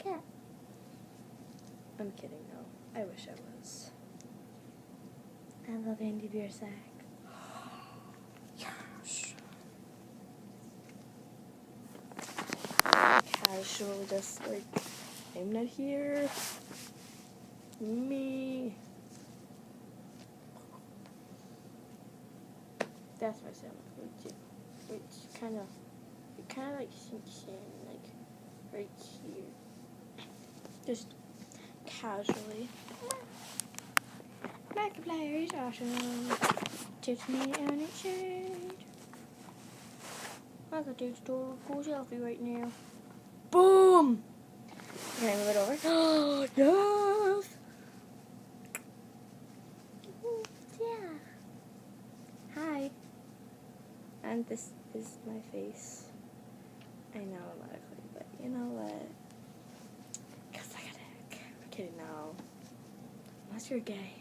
cat. I'm kidding, though. I wish I was. I love Andy Biersack. Yes. Casual, just like, I'm not here. Me. That's my sound like too. It's kind of like sinks in, like right here. Just casually. Markiplier is awesome. Takes me on its shade. I could take a cool selfie right now. Boom! Can I move it over? Oh, yes! Yeah. Hi. And this is my face. I know I'm not ugly, but you know what? Because I got a dick. I'm kidding, no. Unless you're gay.